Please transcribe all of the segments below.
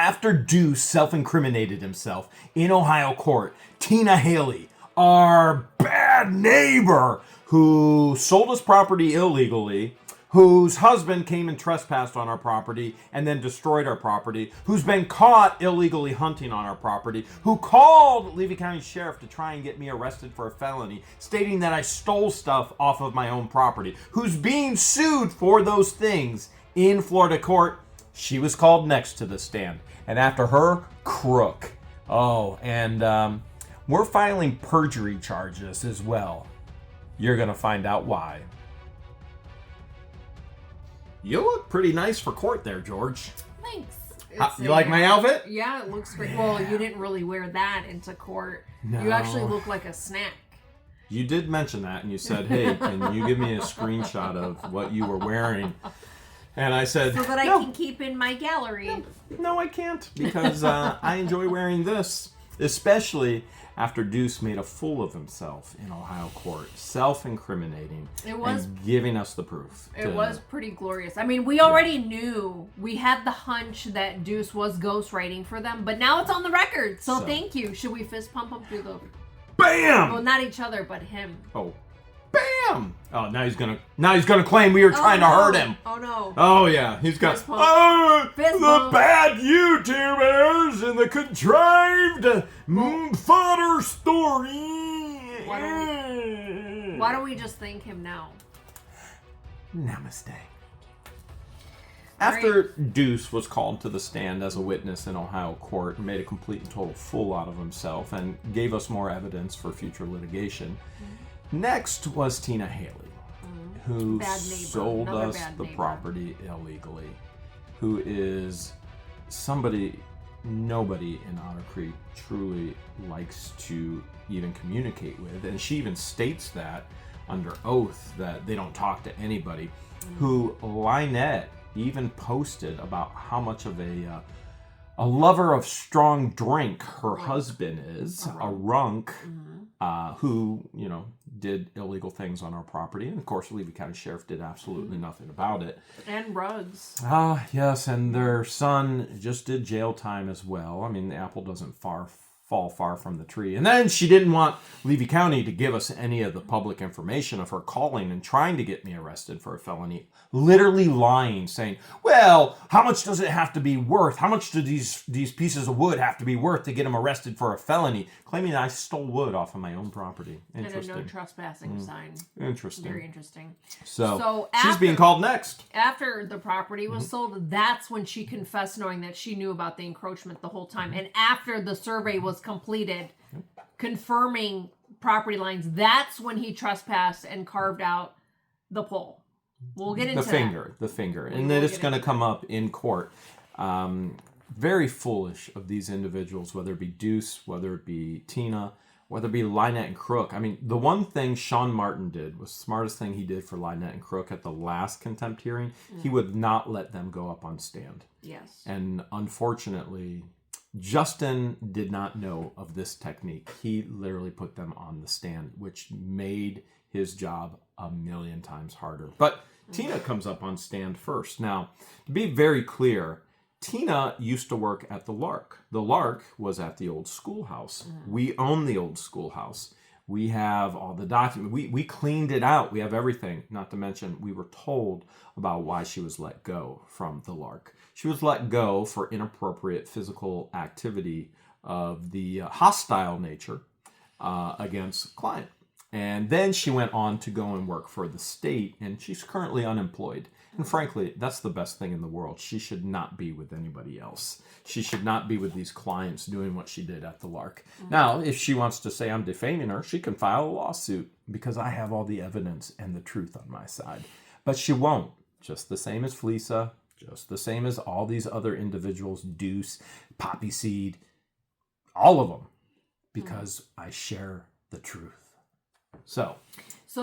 after Deuce self-incriminated himself in Ohio court, Tina Haley, our bad neighbor who sold us property illegally, whose husband came and trespassed on our property and then destroyed our property, who's been caught illegally hunting on our property, who called Levy County Sheriff to try and get me arrested for a felony, stating that I stole stuff off of my own property, who's being sued for those things in Florida court. She was called next to the stand. And after her, Crook. Oh, and we're filing perjury charges as well. You're going to find out why. You look pretty nice for court there, George. Thanks. You like my outfit? Yeah, it looks great. Well, you didn't really wear that into court. No. You actually look like a snack. You did mention that, and you said, hey, can you give me a screenshot of what you were wearing? And I said, so that I can keep in my gallery. No, I can't, because I enjoy wearing this, especially after Deuce made a fool of himself in Ohio court, self-incriminating and giving us the proof. It was pretty glorious. I mean, we already knew, we had the hunch that Deuce was ghostwriting for them, but now it's on the record, so thank you. Should we fist pump him through the... Bam! Well, not each other, but him. Oh. Bam! Oh, now he's gonna claim we were trying to hurt him. Oh no. Oh yeah, he's got Fist pump. Fist the pump. bad YouTubers and the contrived fodder story. Why don't we just thank him now? Namaste. After Deuce was called to the stand as a witness in Ohio court and made a complete and total fool out of himself and gave us more evidence for future litigation, next was Tina Haley, who sold us the property illegally, who is somebody nobody in Otter Creek truly likes to even communicate with. And she even states that under oath that they don't talk to anybody, who LIEnette even posted about how much of a lover of strong drink her husband is, a runk, who, you know, did illegal things on our property. And of course, Levy County Sheriff did absolutely nothing about it. And rugs. Yes, and their son just did jail time as well. I mean, the apple doesn't fall far from the tree. And then she didn't want Levy County to give us any of the public information of her calling and trying to get me arrested for a felony. Literally lying, saying, well, how much does it have to be worth? How much do these pieces of wood have to be worth to get him arrested for a felony? Claiming I stole wood off of my own property. Interesting. And a no trespassing sign. Interesting. Very interesting. So she's being called next. After the property was sold, that's when she confessed, knowing that she knew about the encroachment the whole time. And after the survey was completed, confirming property lines, that's when he trespassed and carved out the pole. We'll get into the finger. And then it's going to come up in court. Very foolish of these individuals, whether it be Deuce, whether it be Tina, whether it be LIEnette and Crook. I mean, the one thing Sean Martin did was the smartest thing he did for LIEnette and Crook at the last contempt hearing. He would not let them go up on stand. Yes. And unfortunately, Justin did not know of this technique. He literally put them on the stand, which made his job a million times harder. But Tina comes up on stand first. Now, to be very clear, Tina used to work at the Lark. The Lark was at the old schoolhouse. We own the old schoolhouse. We have all the documents. We cleaned it out. We have everything. Not to mention, we were told about why she was let go from the Lark. She was let go for inappropriate physical activity of the hostile nature against client. And then she went on to go and work for the state, and she's currently unemployed. And frankly, that's the best thing in the world. She should not be with anybody else. She should not be with these clients doing what she did at the Lark. Now, if she wants to say I'm defaming her, she can file a lawsuit because I have all the evidence and the truth on my side. But she won't. Just the same as FLEASA, just the same as all these other individuals, Deuce, Poppy Seed, all of them, because I share the truth. So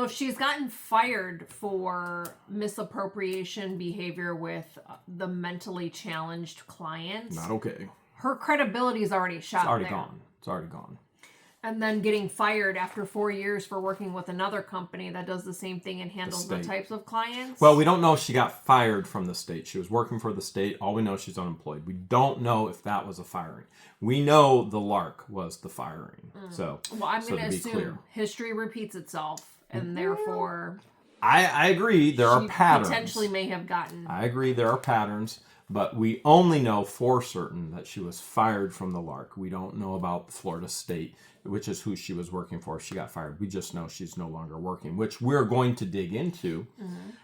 if she's gotten fired for misappropriation behavior with the mentally challenged clients, not okay. Her credibility is already shot. It's already gone. It's already gone. And then getting fired after 4 years for working with another company that does the same thing and handles the types of clients. Well, we don't know if she got fired from the state. She was working for the state. All we know is she's unemployed. We don't know if that was a firing. We know the lark was the firing. So, well, I'm going to assume history repeats itself, and therefore... I agree. There are patterns. Potentially may have gotten... I agree. There are patterns. But we only know for certain that she was fired from the lark. We don't know about Florida State, which is who she was working for. She got fired. We just know she's no longer working, which we're going to dig into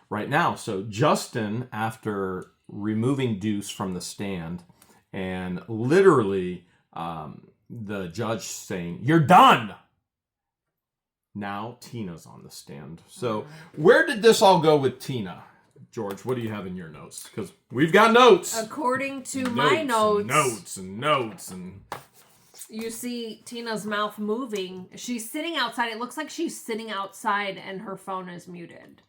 right now. So Justin, after removing Deuce from the stand and literally the judge saying, "You're done." Now Tina's on the stand. So where did this all go with Tina? George, what do you have in your notes? Because we've got notes. According to my notes. Notes. You see Tina's mouth moving. She's sitting outside. It looks like she's sitting outside and her phone is muted.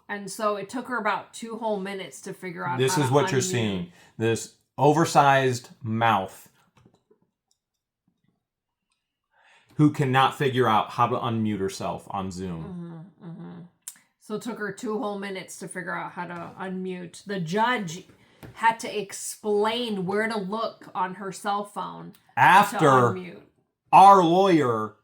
And so it took her about 2 whole minutes to figure out this how is to what unmute. you're seeing. This oversized mouth who cannot figure out how to unmute herself on Zoom. So it took her 2 whole minutes to figure out how to unmute. The judge had to explain where to look on her cell phone After to unmute. Our lawyer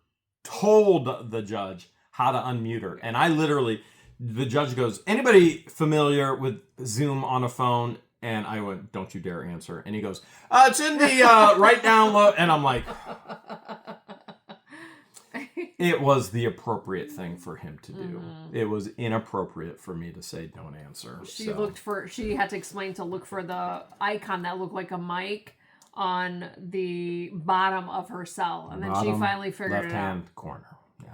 told the judge how to unmute her. And I literally, the judge goes, "Anybody familiar with Zoom on a phone?" And I went, "Don't you dare answer." And he goes, "It's in the right down low." And I'm like, it was the appropriate thing for him to do. It was inappropriate for me to say, "Don't answer." She had to explain to look for the icon that looked like a mic on the bottom of her cell. And then she finally figured it out. Left-hand corner. Yeah.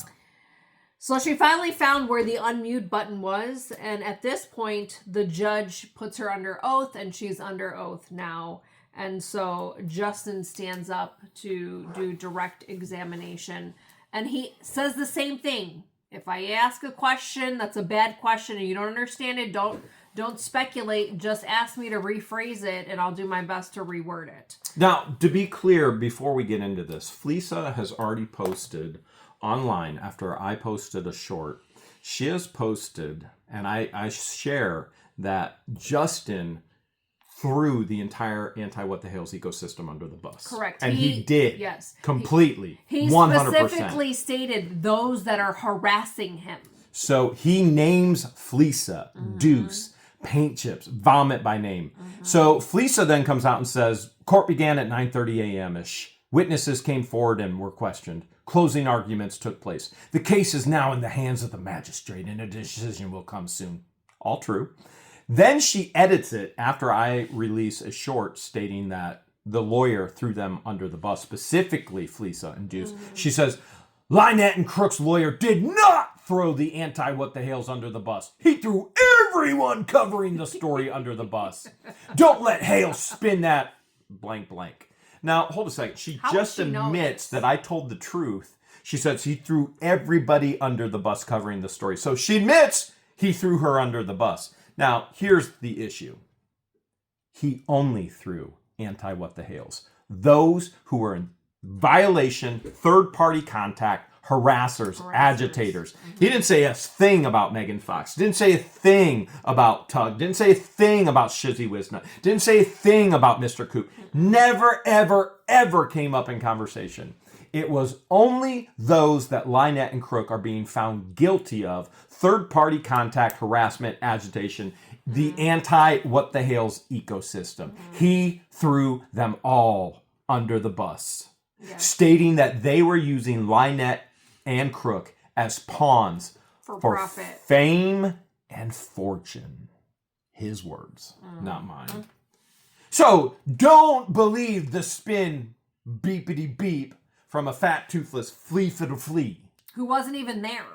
So she finally found where the unmute button was. And at this point, the judge puts her under oath, and she's under oath now. And so Justin stands up to do direct examination. And he says the same thing. If I ask a question that's a bad question and you don't understand it, don't speculate. Just ask me to rephrase it, and I'll do my best to reword it. Now, to be clear, before we get into this, FLEASA has already posted online after I posted a short. She has posted, and I share that Justin threw the entire Anti-What the Hale's ecosystem under the bus. Correct. And he did. Yes. Completely. He 100%. specifically stated those that are harassing him. So he names FLEASA, Deuce, Paint Chips, Vomit by name. So FLEASA then comes out and says, court began at 9:30 a.m.-ish. Witnesses came forward and were questioned. Closing arguments took place. The case is now in the hands of the magistrate and a decision will come soon. All true. Then she edits it after I release a short stating that the lawyer threw them under the bus, specifically FLEASA and Deuce. She says, LIEnette and Crook's lawyer did not throw the Anti-What the Hale's under the bus. He threw everyone covering the story under the bus. Don't let Hale spin that blank blank. Now, hold a second. She just admits that I told the truth. She says he threw everybody under the bus covering the story. So she admits he threw her under the bus. Now, here's the issue. He only threw Anti-What the Hale's. Those who were in violation, third-party contact, harassers, agitators. He didn't say a thing about Megan Fox. Didn't say a thing about Tug. Didn't say a thing about Shizzy Wisnut. Didn't say a thing about Mr. Coop. Never, ever, ever came up in conversation. It was only those that LIEnette and Crook are being found guilty of third-party contact, harassment, agitation, the Anti-What the Hale's ecosystem. He threw them all under the bus, stating that they were using LIEnette and Crook as pawns for profit, fame, and fortune. His words, not mine. So don't believe the spin beepity beep from a fat, toothless flea. Who wasn't even there.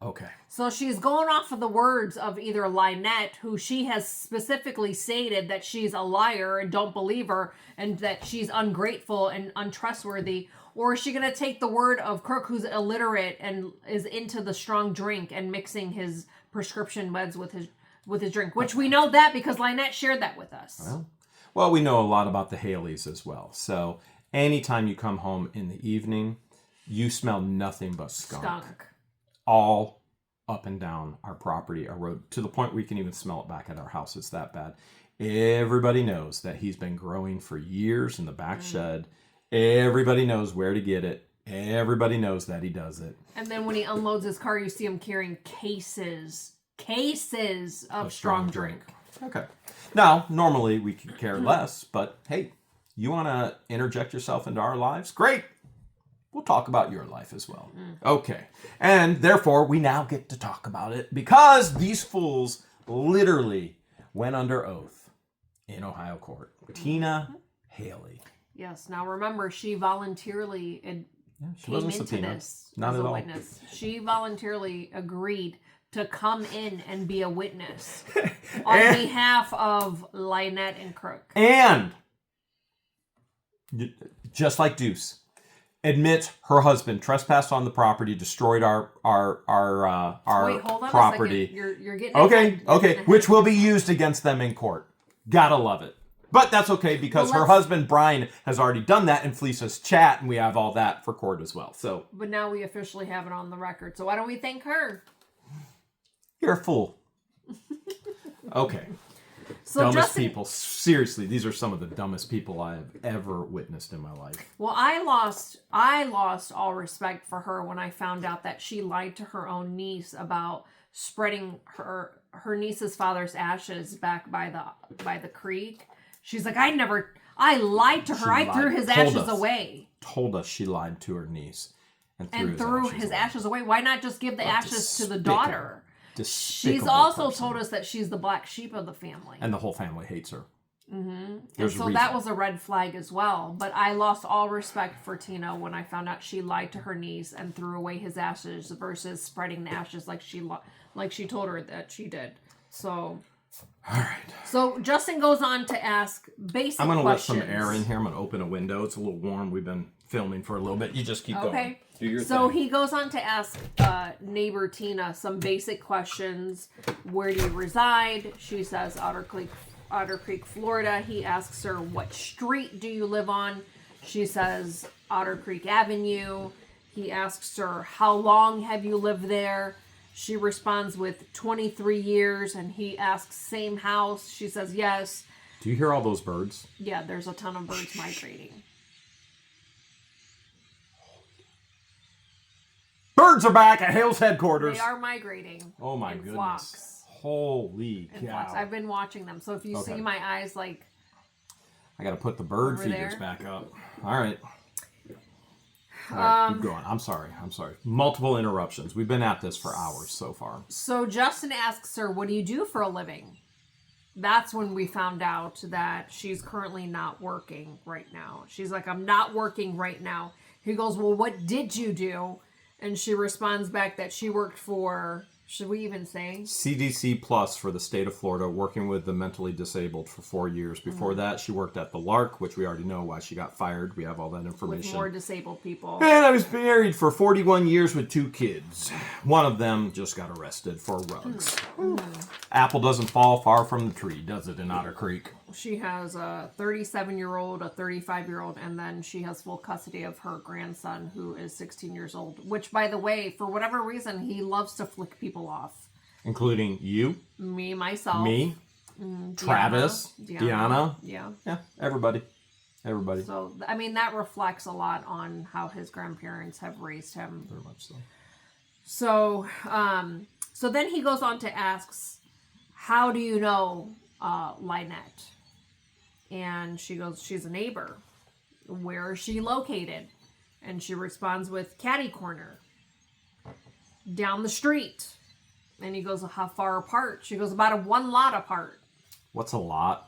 Okay. So she's going off of the words of either LIEnette, who she has specifically stated that she's a liar and don't believe her, and that she's ungrateful and untrustworthy, or is she going to take the word of Crook, who's illiterate and is into the strong drink and mixing his prescription meds with his drink, which we know that because LIEnette shared that with us. Well, we know a lot about the Haleys as well. So anytime you come home in the evening, You smell nothing but skunk. Skunk. All up and down our property, our road, to the point we can even smell it back at our house. It's that bad. Everybody knows that he's been growing for years in the back shed. Everybody knows where to get it. Everybody knows that he does it. And then when he unloads his car, you see him carrying cases of strong drink. Okay. Now, normally we could care less, but hey, you want to interject yourself into our lives? Great. We'll talk about your life as well. Okay. And therefore, we now get to talk about it because these fools literally went under oath in Ohio court. Tina Haley. Yes. Now remember, she voluntarily She wasn't came into subpoenaed. this Not as at a all. witness. She voluntarily agreed to come in and be a witness on behalf of LIEnette and CROOK. And just like Deuce, admits her husband trespassed on the property, destroyed our Wait, hold on property. a second. You're getting Okay, ahead. which will be used against them in court. Gotta love it. But that's okay because her husband Brian has already done that in FLEASA's chat, and we have all that for court as well. So, but now we officially have it on the record. So why don't we thank her? you're a fool. Okay. So Dumbest Justin, people. Seriously, these are some of the dumbest people I have ever witnessed in my life. well, I lost all respect for her when I found out that she lied to her own niece about spreading her niece's father's ashes back by the creek. She's like, I lied to her. I threw his ashes away. Told us she lied to her niece And threw his ashes away. Why not just give the ashes to the daughter? She's Despicable also person. told us that she's the black sheep of the family. And the whole family hates her. And There's so a that reason. was a red flag as well. But I lost all respect for Tina when I found out she lied to her niece and threw away his ashes versus spreading the ashes like she told her that she did. So, All right. so Justin goes on to ask basic I'm going to let questions. some air in here. I'm going to open a window. It's a little warm. We've been filming for a little bit. You just keep going. Okay. Do your So thing. he goes on to ask neighbor Tina some basic questions. Where do you reside? She says Otter Creek, Florida. He asks her, what street do you live on? She says Otter Creek Avenue. He asks her, how long have you lived there? She responds with 23 years, and he asks, same house? She says yes. Do you hear all those birds? Yeah, there's a ton of birds migrating. Birds are back at Hale's headquarters. They are migrating. Oh my in goodness. flocks. Holy In cow. flocks. I've been watching them. So if you see my eyes like I got to put the bird over feeders there. back up. All right. All right, keep going. I'm sorry. Multiple interruptions. We've been at this for hours so far. So Justin asks her, what do you do for a living? That's when we found out that she's currently not working right now. She's like, I'm not working right now. He goes, well, what did you do? And she responds back that she worked for, should we even say? CDC Plus for the state of Florida, working with the mentally disabled for 4 years. Before that, she worked at the Lark, which we already know why she got fired. We have all that With information. more disabled people. And I was married for 41 years with 2 kids. One of them just got arrested for rugs. Apple doesn't fall far from the tree, does it, in Otter Creek? She has a 37-year-old, a 35-year-old, and then she has full custody of her grandson, who is 16 years old. Which, by the way, for whatever reason, he loves to flick people off. Including you, Me, myself. me, Travis, Deanna. Yeah. Yeah, everybody. So, I mean, that reflects a lot on how his grandparents have raised him. Very much so. So then he goes on to ask, how do you know LIEnette? And she goes, she's a neighbor. Where is she located? And she responds with catty corner. Down the street. And he goes, how far apart? She goes, about 1 lot apart. What's a lot?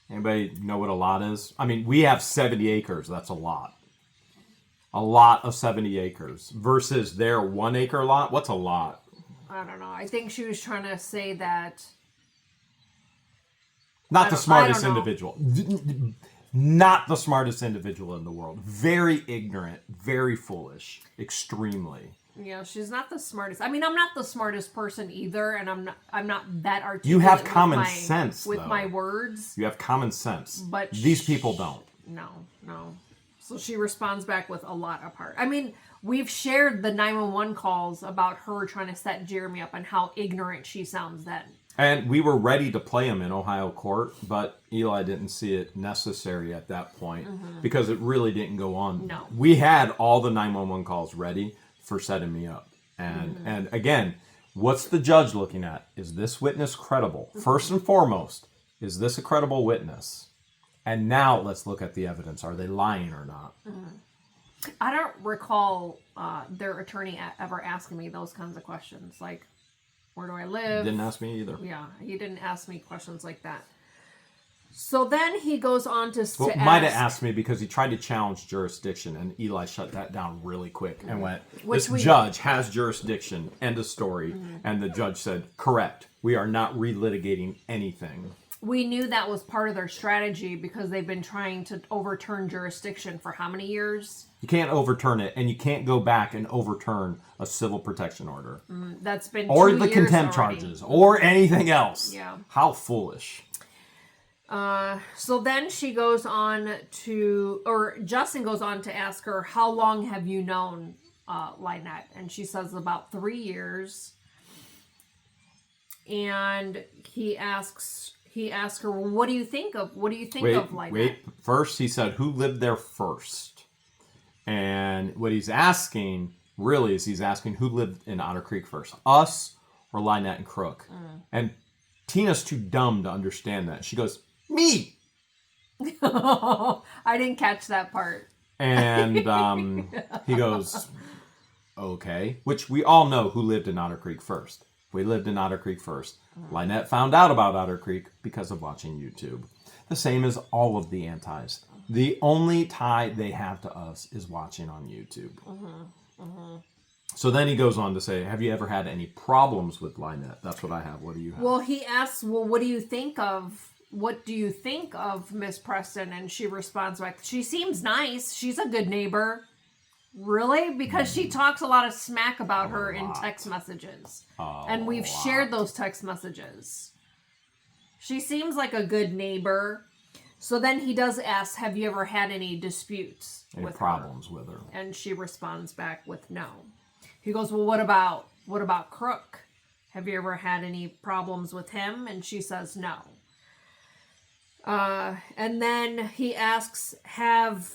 Anybody know what a lot is? I mean, we have 70 acres. That's a lot. A lot of 70 acres versus their 1 acre lot. What's a lot? I don't know. I think she was trying to say that. Not the smartest I don't know. individual. Not the smartest individual in the world. Very ignorant. Very foolish. Extremely. Yeah, she's not the smartest. I mean, I'm not the smartest person either, and I'm not that articulate. You have with common sense, with though. my words. You have common sense. But these people don't. No. So she responds back with a lot apart. I mean, we've shared the 911 calls about her trying to set Jeremy up and how ignorant she sounds then. And we were ready to play him in Ohio court, but Eli didn't see it necessary at that point because it really didn't go on. No. We had all the 911 calls ready for setting me up. And again, what's the judge looking at? Is this witness credible? First and foremost, is this a credible witness? And now let's look at the evidence. Are they lying or not? I don't recall their attorney ever asking me those kinds of questions. Like, where do I live? Didn't ask me either. Yeah, he didn't ask me questions like that. So then he goes on to ask... Might have asked me because he tried to challenge jurisdiction, and Eli shut that down really quick and went, this judge has jurisdiction, end of story. And the judge said, correct. We are not relitigating anything. We knew that was part of their strategy because they've been trying to overturn jurisdiction for how many years? You can't overturn it, and you can't go back and overturn a civil protection order. That's been or 2 the years contempt already. charges, or anything else. Yeah. How foolish. So then she goes on to, or Justin goes on to ask her, how long have you known LIEnette? And she says about 3 years. And he asks her, well, what do you think of LIEnette? Wait. First, he said, who lived there first? And what he's asking, really, is he's asking who lived in Otter Creek first, us or LIEnette and CROOK? And Tina's too dumb to understand that. She goes, me! I didn't catch that part. And he goes, okay. Which we all know who lived in Otter Creek first. We lived in Otter Creek first. LIEnette found out about Otter Creek because of watching YouTube. The same as all of the antis. The only tie they have to us is watching on YouTube. So then he goes on to say, have you ever had any problems with LIEnette? That's what I have. What do you have? Well, he asks, well, what do you think of Miss Preston? And she responds back, she seems nice. She's a good neighbor. Really? Because she talks a lot of smack about her in text messages. And we've shared those text messages. She seems like a good neighbor. So then he does ask, have you ever had any disputes with problems with her? And she responds back with no. He goes, well, what about CROOK? Have you ever had any problems with him? And she says no. And then he asks, have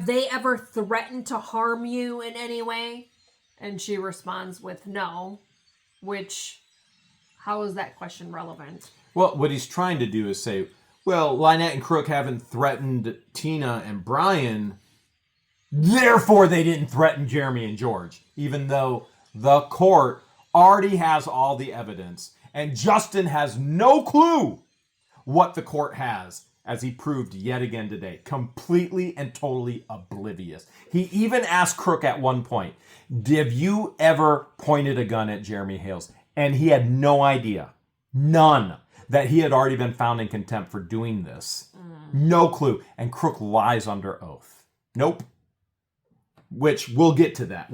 they ever threatened to harm you in any way? And she responds with no, which, how is that question relevant? Well, what he's trying to do is say, well, LIEnette and CROOK haven't threatened Tina and Brian, therefore they didn't threaten Jeremy and George, even though the court already has all the evidence, and Justin has no clue what the court has, as he proved yet again today. Completely and totally oblivious. He even asked CROOK at one point, have you ever pointed a gun at Jeremy Hales? And he had no idea, none, that he had already been found in contempt for doing this. No clue. And CROOK lies under oath. Nope. Which, we'll get to that.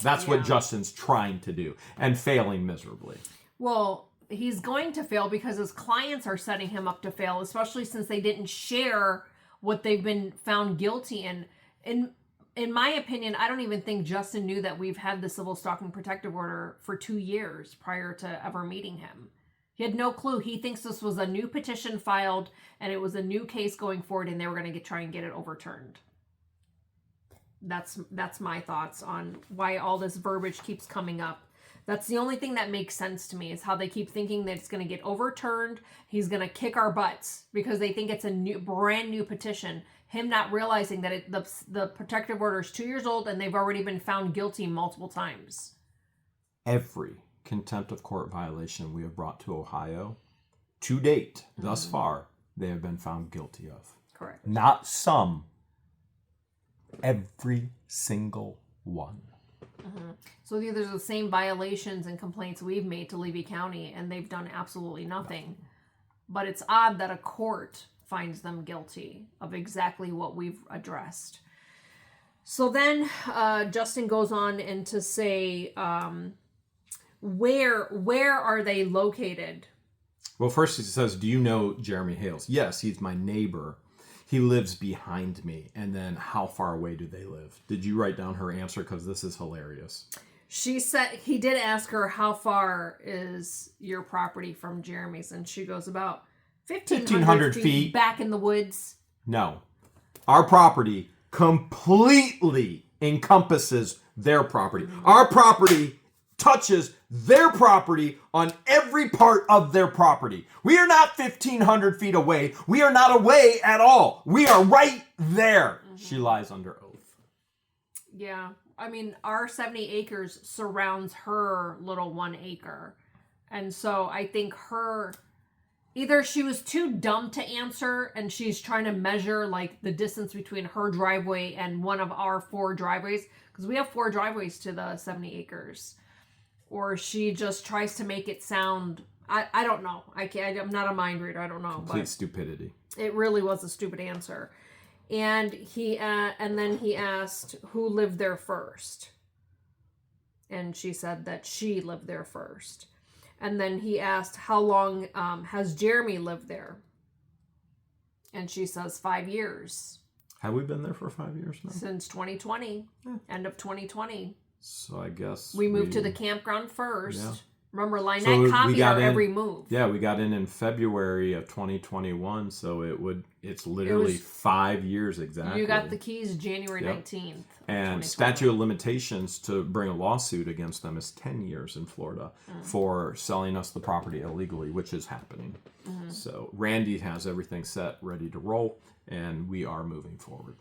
That's what Justin's trying to do, and failing miserably. Well, he's going to fail because his clients are setting him up to fail, especially since they didn't share what they've been found guilty in. In my opinion, I don't even think Justin knew that we've had the civil stalking protective order for 2 years prior to ever meeting him. He had no clue. He thinks this was a new petition filed and it was a new case going forward and they were going to try and get it overturned. That's my thoughts on why all this verbiage keeps coming up. That's the only thing that makes sense to me, is how they keep thinking that it's going to get overturned. He's going to kick our butts because they think it's a brand new petition. Him not realizing that the protective order is 2 years old and they've already been found guilty multiple times. Every contempt of court violation we have brought to Ohio, to date, thus far, they have been found guilty of. Correct. Not some. Every single one. So these are the same violations and complaints we've made to Levy County, and they've done absolutely nothing. But it's odd that a court finds them guilty of exactly what we've addressed. So then Justin goes on and to say, where are they located? Well, first he says, do you know Jeremy Hales? Yes, he's my neighbor. He lives behind me. And then how far away do they live? Did you write down her answer? Because this is hilarious. She said, he did ask her, how far is your property from Jeremy's? And she goes, about 1,500 feet back in the woods. No. Our property completely encompasses their property. Our property touches their property on every part of their property. We are not 1,500 feet away. We are not away at all. We are right there. She lies under oath. Yeah. I mean, our 70 acres surrounds her little 1 acre. And so I think either she was too dumb to answer and she's trying to measure like the distance between her driveway and one of our 4 driveways, because we have 4 driveways to the 70 acres. Or she just tries to make it sound, I don't know. I'm not a mind reader. I don't know. Complete stupidity. It really was a stupid answer. And then he asked who lived there first. And she said that she lived there first. And then he asked, how long has Jeremy lived there? And she says 5 years. Have we been there for 5 years now? Since 2020. End of 2020. So I guess we moved to the campground first. Yeah. Remember, LIEnette copied our every move. Yeah, we got in February of 2021, so it's literally 5 years exactly. You got the keys January 19th. And statute of limitations to bring a lawsuit against them is 10 years in Florida for selling us the property illegally, which is happening. So Randy has everything set, ready to roll, and we are moving forward.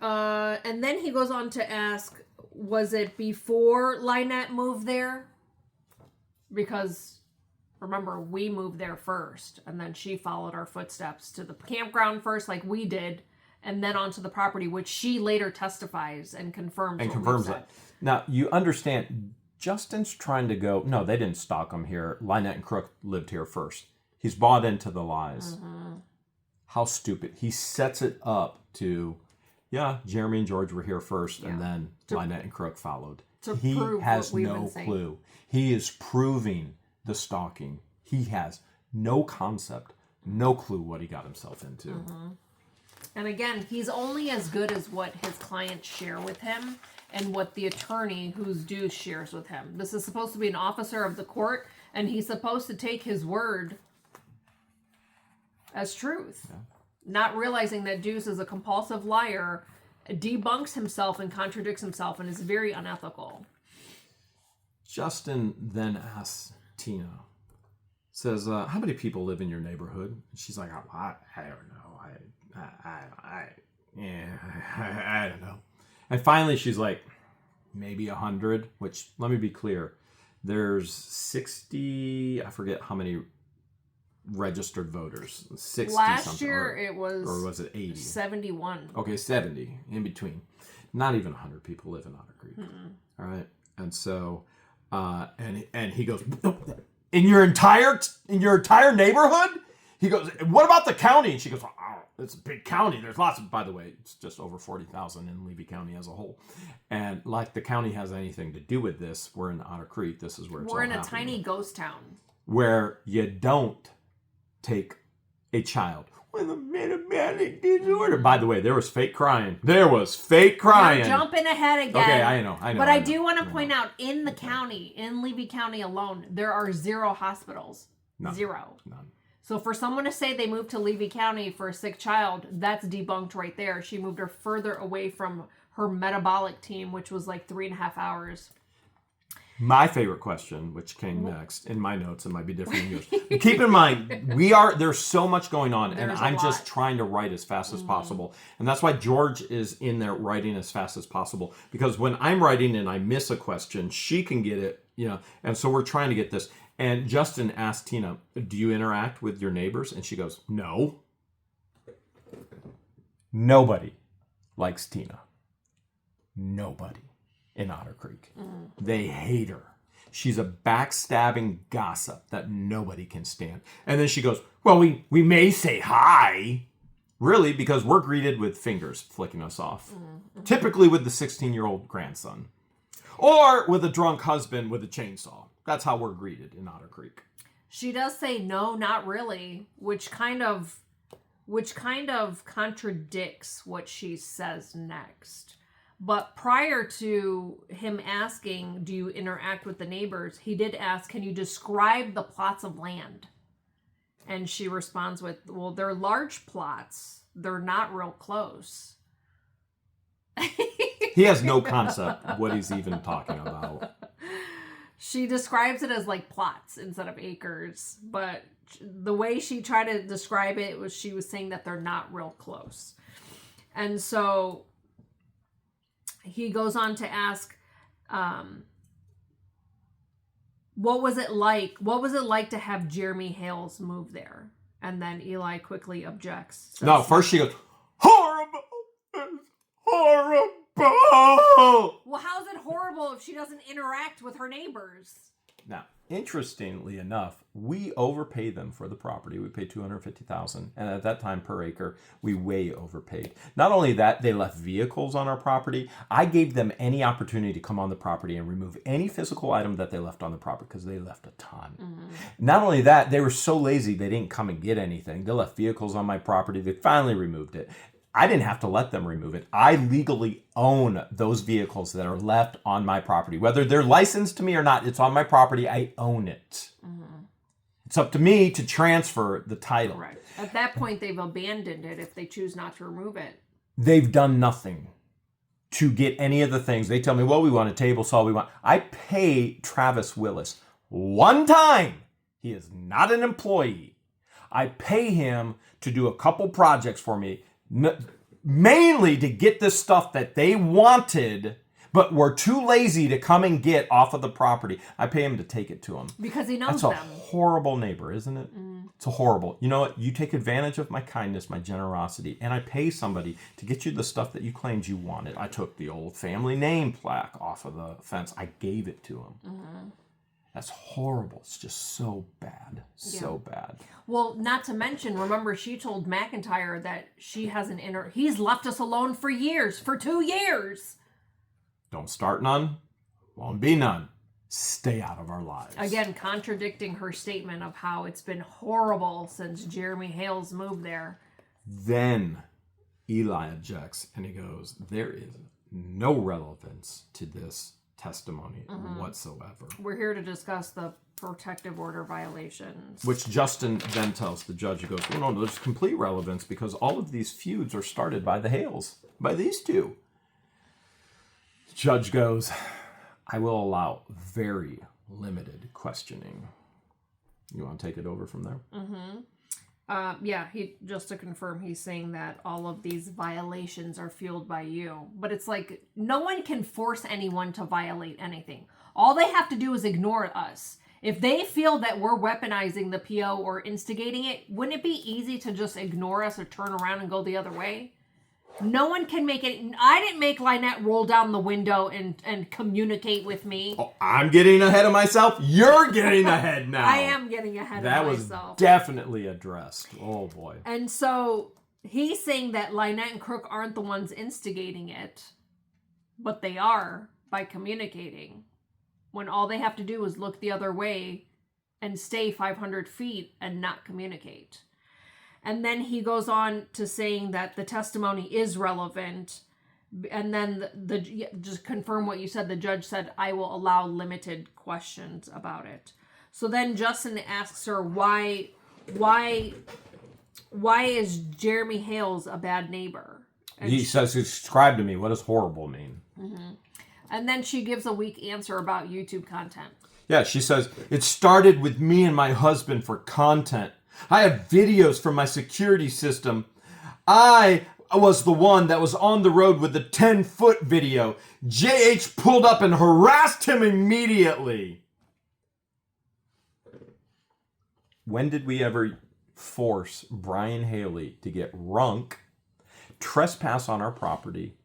And then he goes on to ask, was it before LIEnette moved there? Because remember, we moved there first, and then she followed our footsteps to the campground first, like we did, and then onto the property, which she later testifies and confirms. And confirms that. Now, you understand, Justin's trying to go, no, they didn't stalk him here. LIEnette and Crook lived here first. He's bought into the lies. How stupid. He sets it up to... Yeah, Jeremy and George were here first, and then LIEnette and Crook followed. He has no clue. He is proving the stalking. He has no concept, no clue what he got himself into. And again, he's only as good as what his clients share with him and what the attorney who's due shares with him. This is supposed to be an officer of the court, and he's supposed to take his word as truth. Yeah. Not realizing that Deuce is a compulsive liar, debunks himself and contradicts himself, and is very unethical. Justin then asks Tina, says, how many people live in your neighborhood? And she's like, I don't know. I don't know. And finally she's like, maybe 100, which, let me be clear, there's 60, I forget how many registered voters. 60 last something. Year it was, or was it 80? 71. Okay, 70 in between. Not even 100 people live in Otter Creek. All right, and so and he goes, in your entire neighborhood. He goes, what about the county? And she goes, oh, it's a big county. There's lots of. By the way, it's just over 40,000 in Levy County as a whole. And like the county has anything to do with this, we're in Otter Creek. This is where we're in a tiny ghost town where you don't take a child with a metabolic disorder. By the way, there was fake crying. You're jumping ahead again. Okay, I know. But I do want to point out, in the county, in Levy County alone, there are 0 hospitals. None. 0. None. So for someone to say they moved to Levy County for a sick child, that's debunked right there. She moved her further away from her metabolic team, which was like 3.5 hours. My favorite question, which came next in my notes, and might be different than yours. Keep in mind, there's so much going on, and I'm just trying to write as fast as possible. And that's why George is in there writing as fast as possible. Because when I'm writing and I miss a question, she can get it, and so we're trying to get this. And Justin asked Tina, do you interact with your neighbors? And she goes, no. Nobody likes Tina. Nobody. In Otter Creek. They hate her. She's a backstabbing gossip that nobody can stand. And then she goes, well, we may say hi. Really, because we're greeted with fingers flicking us off. Typically with the 16-year-old grandson. Or with a drunk husband with a chainsaw. That's how we're greeted in Otter Creek. She does say, no, not really. Which kind of which kind of contradicts what she says next. But prior to him asking, do you interact with the neighbors, he did ask, can you describe the plots of land? And she responds with, well, they're large plots. They're not real close. He has no concept of what he's even talking about. She describes it as like plots instead of acres, but the way she tried to describe it was she was saying that they're not real close. And so he goes on to ask, what was it like? What was it like to have Jeremy Hales move there? And then Eli quickly objects. No, first she goes, horrible! Horrible! Well, how's it horrible if she doesn't interact with her neighbors? Now, interestingly enough, we overpay them for the property. We paid $250,000, and at that time per acre, we way overpaid. Not only that, they left vehicles on our property. I gave them any opportunity to come on the property and remove any physical item that they left on the property because they left a ton. Mm-hmm. Not only that, they were so lazy they didn't come and get anything. They left vehicles on my property. They finally removed it. I didn't have to let them remove it. I legally own those vehicles that are left on my property. Whether they're licensed to me or not, it's on my property. I own it. Mm-hmm. It's up to me to transfer the title. Right. At that point, they've abandoned it if they choose not to remove it. They've done nothing to get any of the things. They tell me, well, we want a table saw. We want. I pay Travis Willis one time. He is not an employee. I pay him to do a couple projects for me. Mainly to get the stuff that they wanted, but were too lazy to come and get off of the property. I pay him to take it to them. Because he knows them. That's a horrible neighbor, isn't it? Mm. It's a horrible. You know what? You take advantage of my kindness, my generosity, and I pay somebody to get you the stuff that you claimed you wanted. I took the old family name plaque off of the fence. I gave it to him. Mm-hmm. That's horrible. It's just so bad. So bad. Well, not to mention, remember, she told McIntyre that she has he's left us alone for years, for 2 years. Don't start none, won't be none. Stay out of our lives. Again, contradicting her statement of how it's been horrible since Jeremy Hales moved there. Then Eli objects and he goes, there is no relevance to this testimony whatsoever. We're here to discuss the protective order violations. Which Justin then tells the judge, he goes, well, no, there's complete relevance because all of these feuds are started by the Hales, by these two. The judge goes, I will allow very limited questioning. You want to take it over from there? Mm-hmm. He just to confirm, he's saying that all of these violations are fueled by you. But it's like, no one can force anyone to violate anything. All they have to do is ignore us. If they feel that we're weaponizing the PO or instigating it, wouldn't it be easy to just ignore us or turn around and go the other way? No one can make it. I didn't make LIEnette roll down the window and communicate with me. Oh, I'm getting ahead of myself. You're getting ahead now. I am getting ahead of myself. That was definitely addressed. Oh, boy. And so he's saying that LIEnette and Crook aren't the ones instigating it, but they are by communicating. When all they have to do is look the other way and stay 500 feet and not communicate. And then he goes on to saying that the testimony is relevant. And then just confirm what you said. The judge said, I will allow limited questions about it. So then Justin asks her, why is Jeremy Hales a bad neighbor? And he says, describe to me, what does horrible mean? Mm-hmm. And then she gives a weak answer about YouTube content. Yeah, she says, it started with me and my husband for content. I have videos from my security system. I was the one that was on the road with the 10-foot video. JH pulled up and harassed him immediately. When did we ever force Brian Haley to get runk, trespass on our property,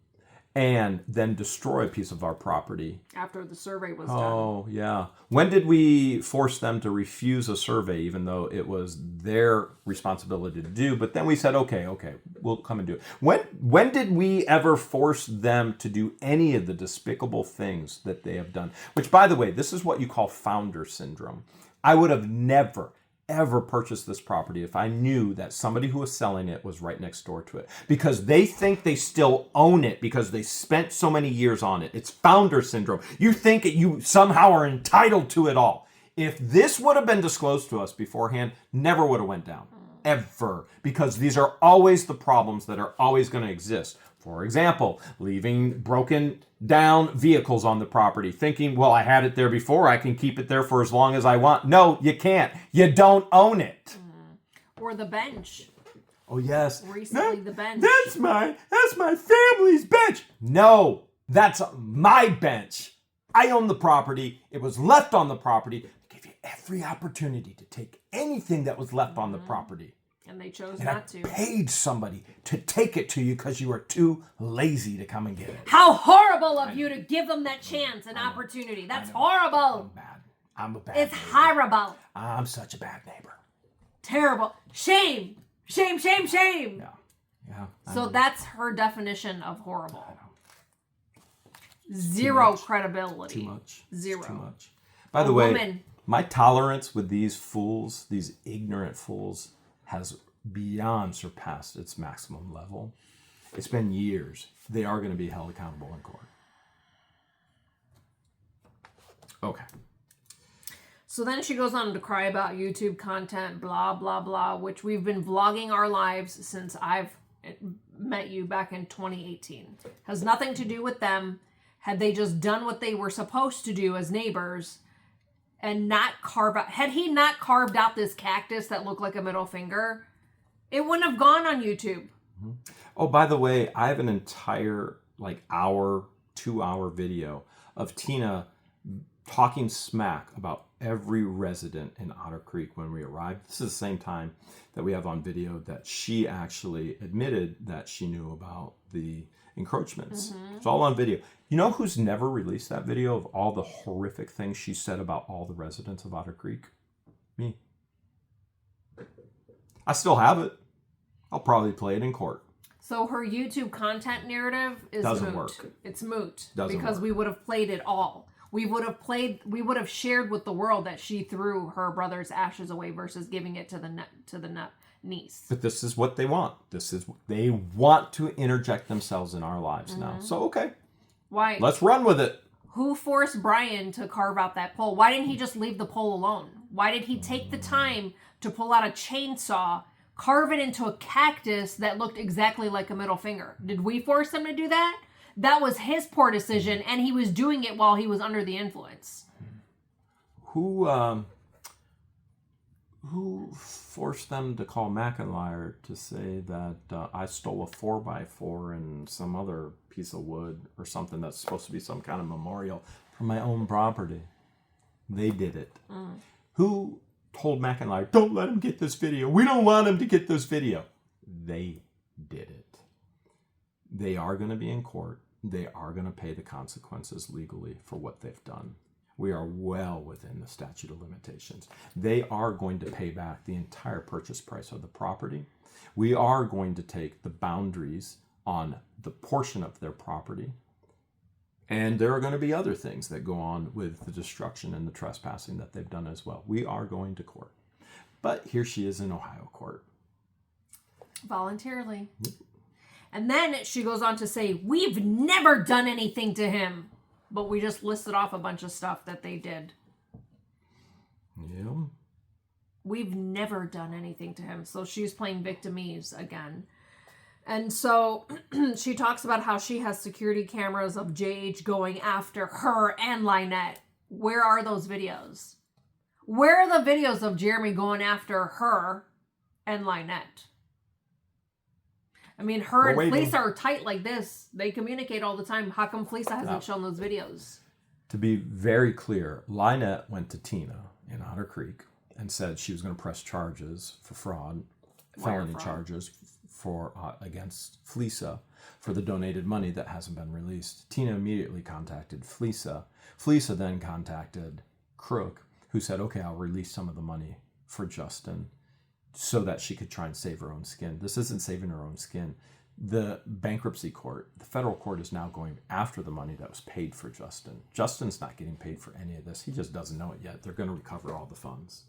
and then destroy a piece of our property? After the survey was done. Oh, yeah. When did we force them to refuse a survey, even though it was their responsibility to do? But then we said, okay, we'll come and do it. When did we ever force them to do any of the despicable things that they have done? Which, by the way, this is what you call founder syndrome. I would have never, ever purchase this property if I knew that somebody who was selling it was right next door to it, because they think they still own it because they spent so many years on it. It's founder syndrome. You think that you somehow are entitled to it all. If this would have been disclosed to us beforehand, never would have went down, ever, because these are always the problems that are always going to exist. For example, leaving broken down vehicles on the property, thinking, well, I had it there before, I can keep it there for as long as I want. No, you can't. You don't own it. Or the bench. Oh, yes. Recently, the bench. That's my family's bench. No, that's my bench. I own the property. It was left on the property. I gave you every opportunity to take anything that was left on the property. And they chose And not to. I paid somebody to take it to you because you were too lazy to come and get it. How horrible of you to give them that chance and opportunity. That's horrible. I'm bad. I'm a bad It's neighbor. horrible. I'm such a bad neighbor. Terrible. Shame. Shame, shame, shame. Yeah. So that's her definition of horrible. Zero credibility. Too much. Zero. It's too much. By the way, woman. my tolerance with these fools, these ignorant fools, has beyond surpassed its maximum level. It's been years. They are going to be held accountable in court. Okay. So then she goes on to cry about YouTube content, blah, blah, blah, which we've been vlogging our lives since I've met you back in 2018. Has nothing to do with them. Had they just done what they were supposed to do as neighbors and not carve out, had he not carved out this cactus that looked like a middle finger, it wouldn't have gone on YouTube. Oh, by the way, I have an entire 2-hour video of Tina talking smack about every resident in Otter Creek when we arrived. This is the same time that we have on video that she actually admitted that she knew about the encroachments. It's all on video. You know who's never released that video of all the horrific things she said about all the residents of Otter Creek? Me. I still have it. I'll probably play it in court. So her YouTube content narrative is Doesn't moot. work. It's moot. Doesn't because work. we would have played it all. We would have shared with the world that she threw her brother's ashes away versus giving it to the niece. But this is what they want. They want to interject themselves in our lives now. So okay. Why? Let's run with it. Who forced Brian to carve out that pole? Why didn't he just leave the pole alone? Why did he take the time to pull out a chainsaw, carve it into a cactus that looked exactly like a middle finger? Did we force him to do that? That was his poor decision, and he was doing it while he was under the influence. Who forced them to call McIntyre to say that I stole a 4x4 and some other piece of wood or something that's supposed to be some kind of memorial from my own property? They did it. Who told McIntyre, don't let him get this video. We don't want him to get this video. They did it. They are going to be in court. They are going to pay the consequences legally for what they've done. We are well within the statute of limitations. They are going to pay back the entire purchase price of the property. We are going to take the boundaries on the portion of their property. And there are going to be other things that go on with the destruction and the trespassing that they've done as well. We are going to court. But here she is in Ohio court. Voluntarily. And then she goes on to say, we've never done anything to him. But we just listed off a bunch of stuff that they did. Yeah. We've never done anything to him. So she's playing victimese again. And so she talks about how she has security cameras of JH going after her and LIEnette. Where are those videos? Where are the videos of Jeremy going after her and LIEnette? I mean, her and FLEASA are tight like this. They communicate all the time. How come FLEASA hasn't shown those videos? To be very clear, LIEnette went to Tina in Otter Creek and said she was going to press charges for fraud, felony charges for against FLEASA for the donated money that hasn't been released. Tina immediately contacted FLEASA. FLEASA then contacted Crook, who said, okay, I'll release some of the money for Justin so that she could try and save her own skin. This isn't saving her own skin. The bankruptcy court, the federal court, is now going after the money that was paid for Justin. Justin's not getting paid for any of this. He just doesn't know it yet. They're going to recover all the funds.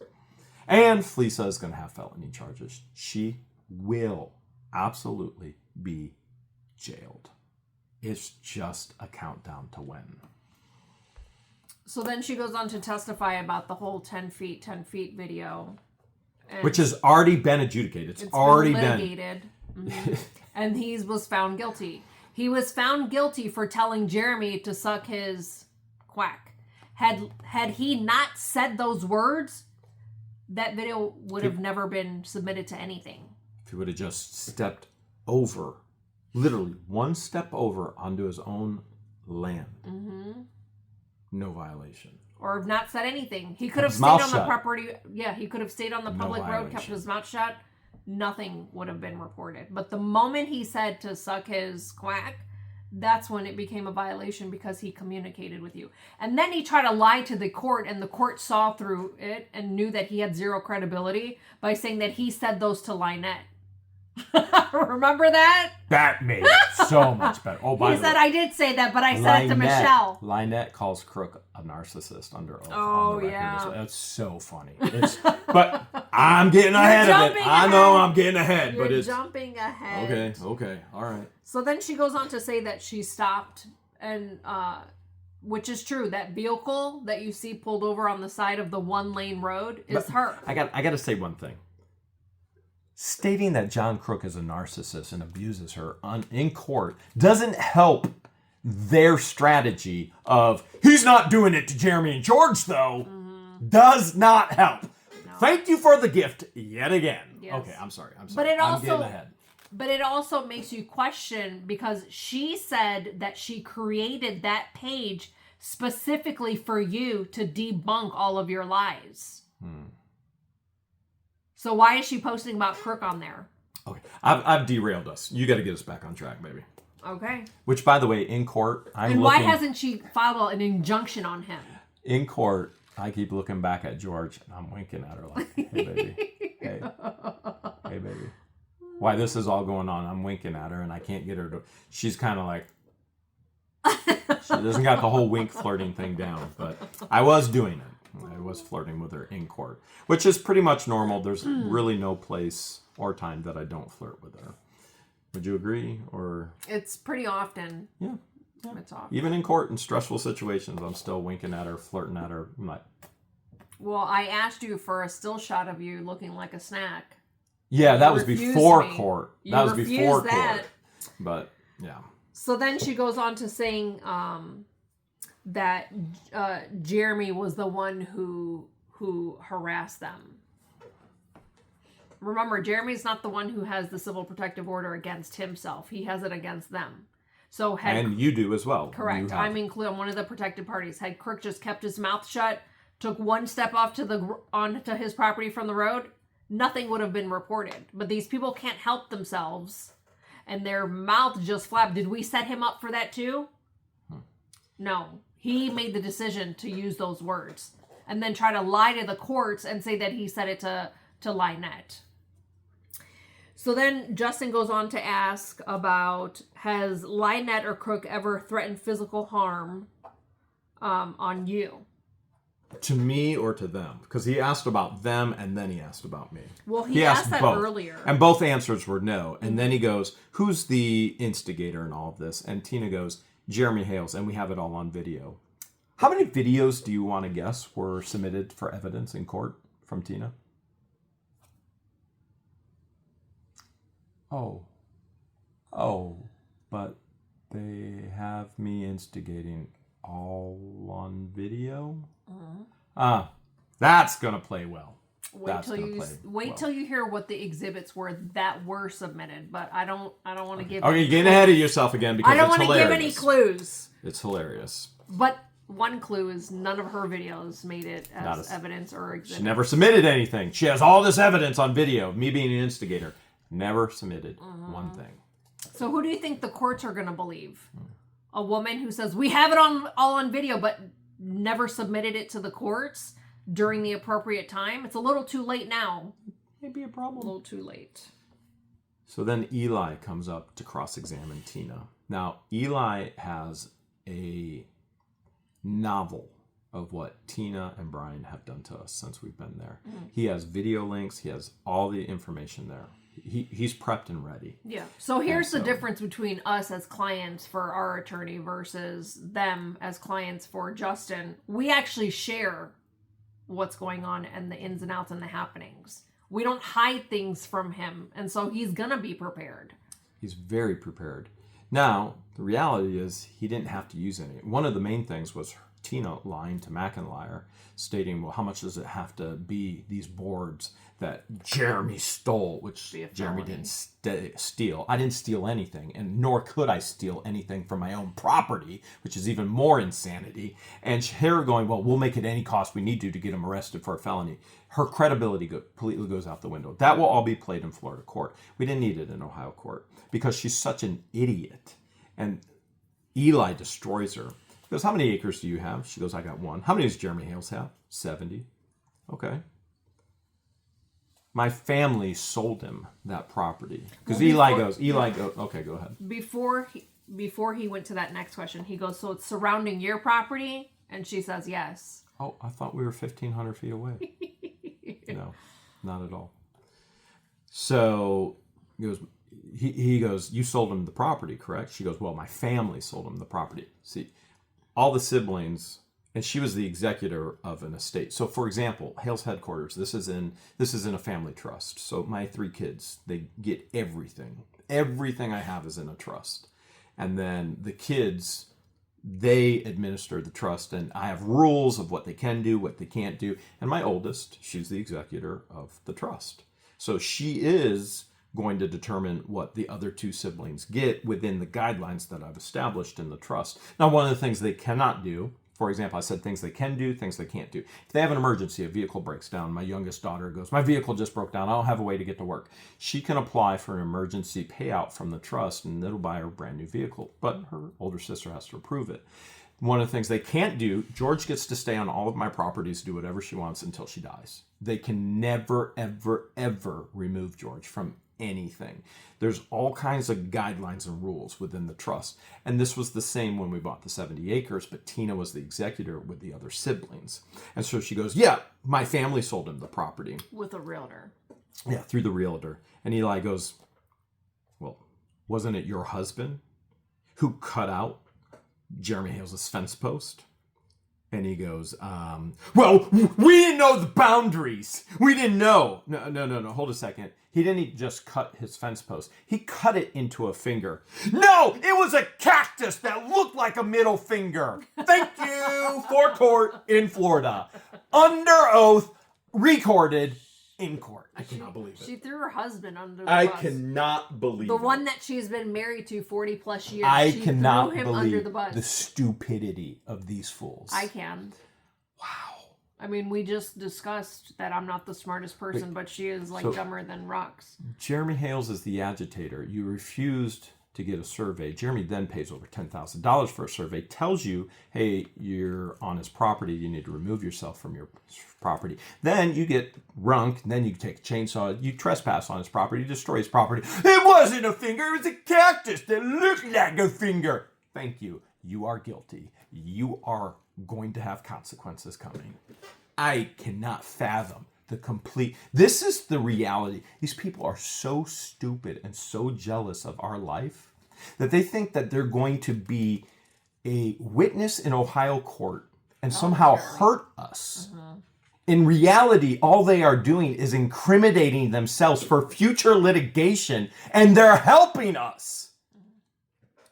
And FLEASA is going to have felony charges. She will absolutely be jailed. It's just a countdown to when. So then she goes on to testify about the whole 10 feet video. Which has already been adjudicated. It's already been litigated. And he was found guilty. He was found guilty for telling Jeremy to suck his quack. Had he not said those words, that video would have never been submitted to anything. If he would have just stepped over, literally one step over onto his own land, no violation. Or have not said anything. He could have stayed on the property. Yeah, he could have stayed on the public road, kept his mouth shut. Nothing would have been reported. But the moment he said to suck his quack, that's when it became a violation because he communicated with you. And then he tried to lie to the court, and the court saw through it and knew that he had zero credibility by saying that he said those to LIEnette. Remember that? That made it so much better. Oh, by the way, he said, I did say that, but I said it to Michelle. LIEnette calls Crook a narcissist under oath. Oh, yeah. That's so funny. But I'm getting ahead of it. I know I'm getting ahead. You're but it's jumping ahead. Okay. All right. So then she goes on to say that she stopped, and which is true. That vehicle that you see pulled over on the side of the 1-lane road is her. I got to say one thing. Stating that John Crook is a narcissist and abuses her in court doesn't help their strategy of, he's not doing it to Jeremy and George, though. Does not help. No. Thank you for the gift yet again. Yes. Okay, I'm sorry. But it I'm getting ahead. But it also makes you question, because she said that she created that page specifically for you to debunk all of your lies. So why is she posting about Crook on there? Okay, I've derailed us. You got to get us back on track, baby. Okay. Which, by the way, in court, why hasn't she filed an injunction on him? In court, I keep looking back at George, and I'm winking at her like, hey, baby. Hey, baby. Why this is all going on, I'm winking at her, and I can't get her to... She's kind of like... She doesn't got the whole wink flirting thing down, but I was doing it. I was flirting with her in court, which is pretty much normal. There's really no place or time that I don't flirt with her. Would you agree? Or it's pretty often. Yeah. It's often. Even in court in stressful situations, I'm still winking at her, flirting at her. I'm like, well, I asked you for a still shot of you looking like a snack. Yeah, that was before court. That was before court. But yeah. So then she goes on to saying that Jeremy was the one who harassed them. Remember, Jeremy's not the one who has the civil protective order against himself. He has it against them. So and you do as well. Correct. I'm included on one of the protected parties. Had Crook just kept his mouth shut, took one step off onto his property from the road, nothing would have been reported. But these people can't help themselves, and their mouth just flapped. Did we set him up for that too? No. He made the decision to use those words and then try to lie to the courts and say that he said it to LIEnette. So then Justin goes on to ask about, has LIEnette or Crook ever threatened physical harm on you? To me or to them? Because he asked about them and then he asked about me. Well, he asked that both. Earlier. And both answers were no. And then he goes, who's the instigator in all of this? And Tina goes, Jeremy Hales, and we have it all on video. How many videos do you want to guess were submitted for evidence in court from Tina? Oh, but they have me instigating all on video? That's going to play well. Wait till you hear what the exhibits were that were submitted, but I don't want to give. Okay, you're getting ahead of yourself again because I don't want to give any clues. It's hilarious. But one clue is none of her videos made it as evidence or exhibit. She never submitted anything. She has all this evidence on video of me being an instigator. Never submitted one thing. So who do you think the courts are going to believe? A woman who says we have it all on video, but never submitted it to the courts during the appropriate time? It's a little too late now. Maybe a problem. A little too late. So then Eli comes up to cross-examine Tina. Now, Eli has a novel of what Tina and Brian have done to us since we've been there. He has video links. He has all the information there. He's prepped and ready. Yeah. So here's the difference between us as clients for our attorney versus them as clients for Justin. We actually share what's going on and the ins and outs and the happenings. We don't hide things from him. And so he's going to be prepared. He's very prepared. Now, the reality is he didn't have to use any. One of the main things was Tina lying to McIntyre, stating, well, how much does it have to be these boards that Jeremy stole, which Jeremy didn't steal. I didn't steal anything, and nor could I steal anything from my own property, which is even more insanity. And her going, well, we'll make it any cost we need to get him arrested for a felony. Her credibility completely goes out the window. That will all be played in Florida court. We didn't need it in Ohio court because she's such an idiot. And Eli destroys her. He goes, how many acres do you have? She goes, I got 1. How many does Jeremy Hales have? 70. Okay. My family sold him that property. Because Eli goes, okay, go ahead. Before he went to that next question, he goes, so it's surrounding your property? And she says, yes. Oh, I thought we were 1,500 feet away. No, not at all. So he goes, you sold him the property, correct? She goes, well, my family sold him the property. See, all the siblings, and she was the executor of an estate. So, for example, Hale's Headquarters, this is in a family trust. So my 3 kids, they get everything. Everything I have is in a trust. And then the kids, they administer the trust, and I have rules of what they can do, what they can't do. And my oldest, she's the executor of the trust. So she is going to determine what the other 2 siblings get within the guidelines that I've established in the trust. Now, one of the things they cannot do, for example, I said things they can do, things they can't do. If they have an emergency, a vehicle breaks down, my youngest daughter goes, my vehicle just broke down, I don't have a way to get to work. She can apply for an emergency payout from the trust, and it'll buy her a brand new vehicle, but her older sister has to approve it. One of the things they can't do, George gets to stay on all of my properties, do whatever she wants until she dies. They can never, ever, ever remove George from anything. There's all kinds of guidelines and rules within the trust. And this was the same when we bought the 70 acres, but Tina was the executor with the other siblings. And so she goes, yeah, my family sold him the property. With a realtor. Yeah, through the realtor. And Eli goes, well, wasn't it your husband who cut out Jeremy Hales' fence post? And he goes, well, we didn't know the boundaries. We didn't know. No, hold a second. He didn't just cut his fence post. He cut it into a finger. No, it was a cactus that looked like a middle finger. Thank you for court in Florida. Under oath, recorded in court. I cannot believe it. She threw her husband under the bus. I cannot believe it. The one that she's been married to 40 plus years. I she cannot threw him believe under the bus. The stupidity of these fools. I can. Wow. I mean, we just discussed that I'm not the smartest person, but she is like dumber than rocks. Jeremy Hales is the agitator. You refused to get a survey. Jeremy then pays over $10,000 for a survey, tells you, hey, you're on his property, you need to remove yourself from your property. Then you get runk, then you take a chainsaw, you trespass on his property, you destroy his property. It wasn't a finger, it was a cactus that looked like a finger. Thank you. You are guilty. You are going to have consequences coming. I cannot fathom this is the reality. These people are so stupid and so jealous of our life that they think that they're going to be a witness in Ohio court and somehow hurt us. In reality, all they are doing is incriminating themselves for future litigation, and they're helping us.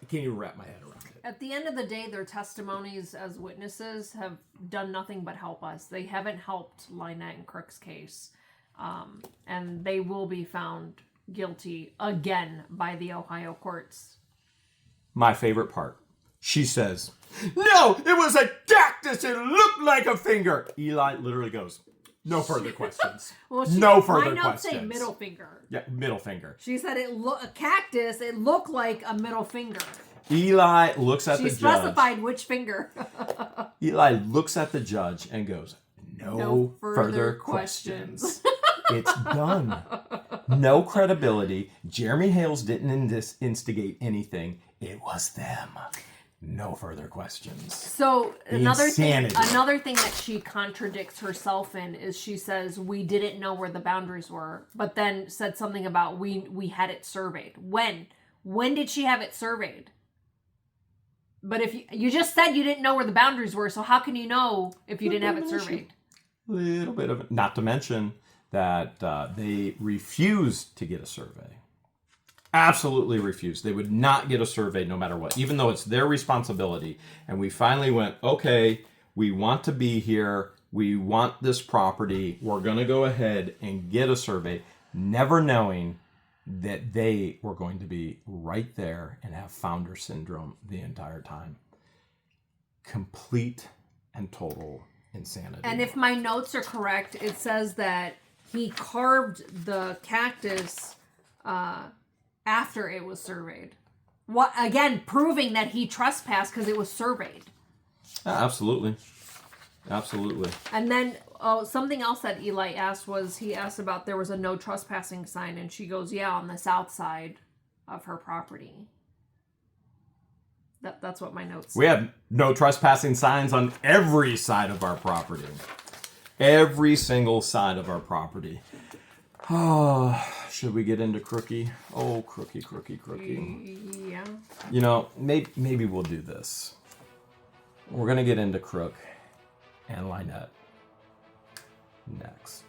I can't even wrap my head around it. At the end of the day, their testimonies as witnesses have done nothing but help us. They haven't helped LIEnette and Crook's case. And they will be found guilty again by the Ohio courts. My favorite part. She says, no, it was a cactus. It looked like a finger. Eli literally goes, no further questions. No further questions. My notes say middle finger. Yeah, middle finger. She said a cactus, it looked like a middle finger. Eli looks at the judge. She specified which finger. Eli looks at the judge and goes, no further questions. It's done. No credibility. Jeremy Hales didn't instigate anything. It was them. no further questions. So The another insanity. thing that she contradicts herself in is she says we didn't know where the boundaries were, but then said something about we had it surveyed. When did she have it surveyed? But if you just said you didn't know where the boundaries were, so how can you know if you didn't have it surveyed? Little bit of it. Not to mention that they refused to get a survey. Absolutely refused. They would not get a survey no matter what, even though it's their responsibility. And we finally went, okay, we want to be here. We want this property. We're going to go ahead and get a survey, never knowing that they were going to be right there and have founder syndrome the entire time. Complete and total insanity. And if my notes are correct, it says that he carved the cactus after it was surveyed. What again, proving that he trespassed because it was surveyed. Absolutely. Absolutely. And then something else that Eli asked was he asked about there was a no trespassing sign, and she goes, yeah, on the south side of her property. That's what my notes say. We have no trespassing signs on every side of our property. Every single side of our property. Oh, should we get into Crookie? Oh, Crookie. Yeah. You know, maybe we'll do this. We're going to get into Crook and LIEnette next.